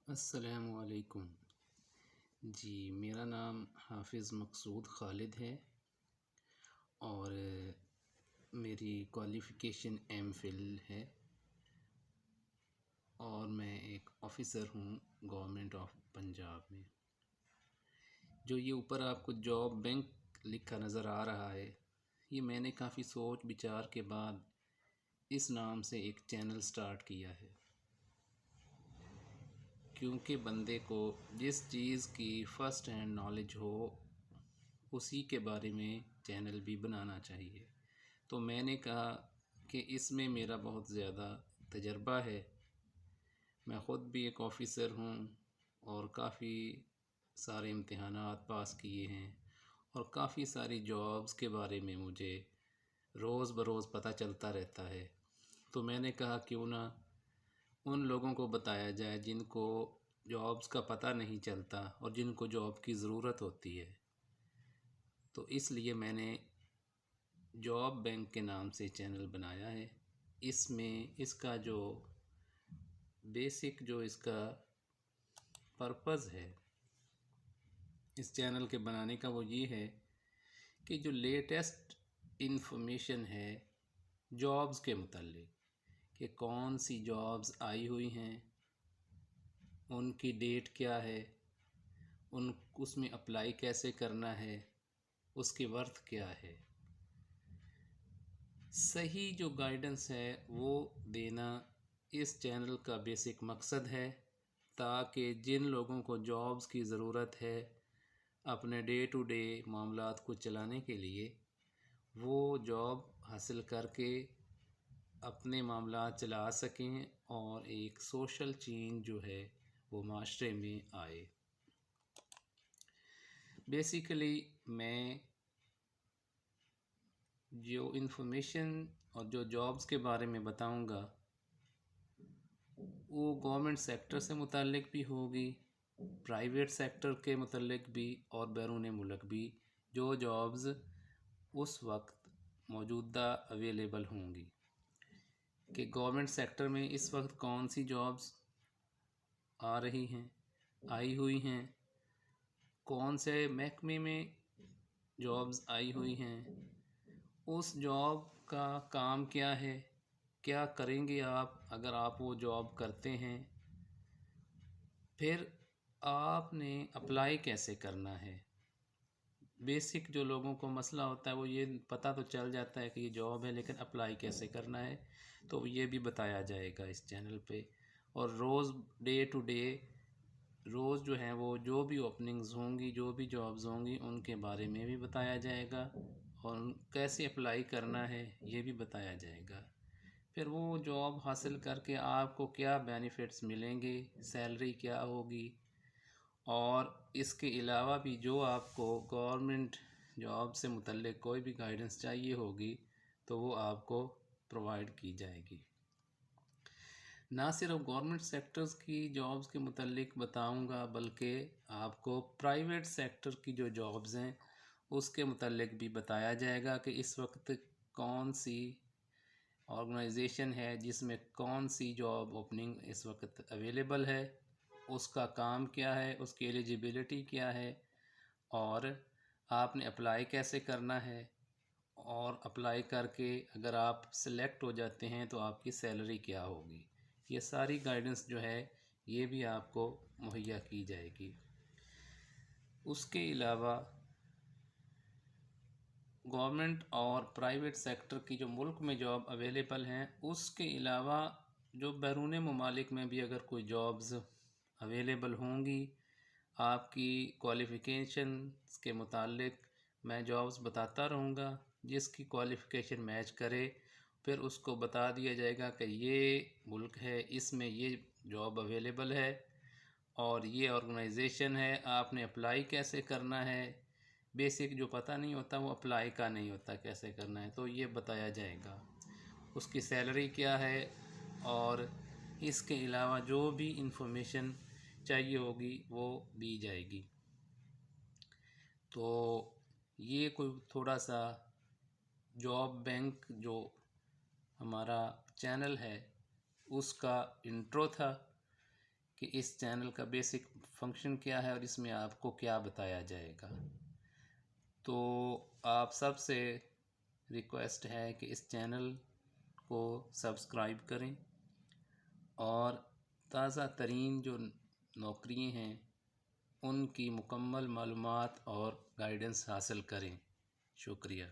السلام علیکم جی، میرا نام حافظ مقصود خالد ہے اور میری کوالیفیکیشن ایم فل ہے اور میں ایک آفیسر ہوں گورنمنٹ آف پنجاب میں۔ جو یہ اوپر آپ کو جاب بینک لکھا نظر آ رہا ہے، یہ میں نے کافی سوچ بچار کے بعد اس نام سے ایک چینل سٹارٹ کیا ہے، کیونکہ بندے کو جس چیز کی فرسٹ ہینڈ نالج ہو اسی کے بارے میں چینل بھی بنانا چاہیے۔ تو میں نے کہا کہ اس میں میرا بہت زیادہ تجربہ ہے، میں خود بھی ایک آفیسر ہوں اور کافی سارے امتحانات پاس کیے ہیں اور کافی ساری جابز کے بارے میں مجھے روز بروز پتہ چلتا رہتا ہے۔ تو میں نے کہا کیوں نہ ان لوگوں کو بتایا جائے جن کو جابز کا پتہ نہیں چلتا اور جن کو جاب کی ضرورت ہوتی ہے۔ تو اس لیے میں نے جاب بینک کے نام سے چینل بنایا ہے۔ اس میں اس کا جو بیسک جو اس کا پرپز ہے اس چینل کے بنانے کا وہ یہ ہے کہ جو لیٹسٹ انفارمیشن ہے جابز کے متعلق کہ کون سی جابز آئی ہوئی ہیں، ان کی ڈیٹ کیا ہے، اس میں اپلائی کیسے کرنا ہے، اس کی ورتھ کیا ہے، صحیح جو گائیڈنس ہے وہ دینا اس چینل کا بیسک مقصد ہے، تاکہ جن لوگوں کو جابز کی ضرورت ہے اپنے ڈے ٹو ڈے معاملات کو چلانے کے لیے، وہ جاب حاصل کر کے اپنے معاملات چلا سکیں اور ایک سوشل چینج جو ہے وہ معاشرے میں آئے۔ بیسیکلی میں جو انفارمیشن اور جو جابز کے بارے میں بتاؤں گا وہ گورنمنٹ سیکٹر سے متعلق بھی ہوگی، پرائیویٹ سیکٹر کے متعلق بھی اور بیرون ملک بھی جو جابز اس وقت موجودہ اویلیبل ہوں گی، کہ گورنمنٹ سیکٹر میں اس وقت کون سی جابز آ رہی ہیں، آئی ہوئی ہیں، کون سے محکمے میں جابز آئی ہوئی ہیں، اس جاب کا کام کیا ہے، کیا کریں گے آپ اگر آپ وہ جاب کرتے ہیں، پھر آپ نے اپلائی کیسے کرنا ہے۔ بیسک جو لوگوں کو مسئلہ ہوتا ہے وہ یہ پتہ تو چل جاتا ہے کہ یہ جاب ہے لیکن اپلائی کیسے کرنا ہے، تو یہ بھی بتایا جائے گا اس چینل پہ۔ اور روز ڈے ٹو ڈے روز جو ہیں وہ جو بھی اوپننگز ہوں گی، جو بھی جابز ہوں گی، ان کے بارے میں بھی بتایا جائے گا اور کیسے اپلائی کرنا ہے یہ بھی بتایا جائے گا۔ پھر وہ جاب حاصل کر کے آپ کو کیا بینیفٹس ملیں گے، سیلری کیا ہوگی، اور اس کے علاوہ بھی جو آپ کو گورنمنٹ جاب سے متعلق کوئی بھی گائیڈنس چاہیے ہوگی تو وہ آپ کو پرووائڈ کی جائے گی۔ نہ صرف گورنمنٹ سیکٹرز کی جابز کے متعلق بتاؤں گا بلکہ آپ کو پرائیویٹ سیکٹر کی جو جابز ہیں اس کے متعلق بھی بتایا جائے گا کہ اس وقت کون سی آرگنائزیشن ہے جس میں کون سی جاب اوپننگ اس وقت اویلیبل ہے، اس کا کام کیا ہے، اس کی ایلیجیبلٹی کیا ہے، اور آپ نے اپلائی کیسے کرنا ہے، اور اپلائی کر کے اگر آپ سلیکٹ ہو جاتے ہیں تو آپ کی سیلری کیا ہوگی۔ یہ ساری گائیڈنس جو ہے یہ بھی آپ کو مہیا کی جائے گی۔ اس کے علاوہ گورنمنٹ اور پرائیویٹ سیکٹر کی جو ملک میں جاب اویلیبل ہیں، اس کے علاوہ جو بیرون ممالک میں بھی اگر کوئی جابز اویلیبل ہوں گی، آپ کی کوالیفیکیشنز کے متعلق میں جابز بتاتا رہوں گا، جس کی کوالیفیکیشن میچ کرے پھر اس کو بتا دیا جائے گا کہ یہ ملک ہے، اس میں یہ جاب اویلیبل ہے اور یہ آرگنائزیشن ہے، آپ نے اپلائی کیسے کرنا ہے۔ بیسک جو پتہ نہیں ہوتا وہ اپلائی کا نہیں ہوتا کیسے کرنا ہے، تو یہ بتایا جائے گا، اس کی سیلری کیا ہے، اور اس کے علاوہ جو بھی انفارمیشن چاہیے ہوگی وہ دی جائے گی۔ تو یہ کوئی تھوڑا سا جاب بینک جو ہمارا چینل ہے اس کا انٹرو تھا کہ اس چینل کا بیسک فنکشن کیا ہے اور اس میں آپ کو کیا بتایا جائے گا۔ تو آپ سب سے ریکویسٹ ہے کہ اس چینل کو سبسکرائب کریں اور تازہ ترین جو نوکریاں ہیں ان کی مکمل معلومات اور گائیڈنس حاصل کریں۔ شکریہ۔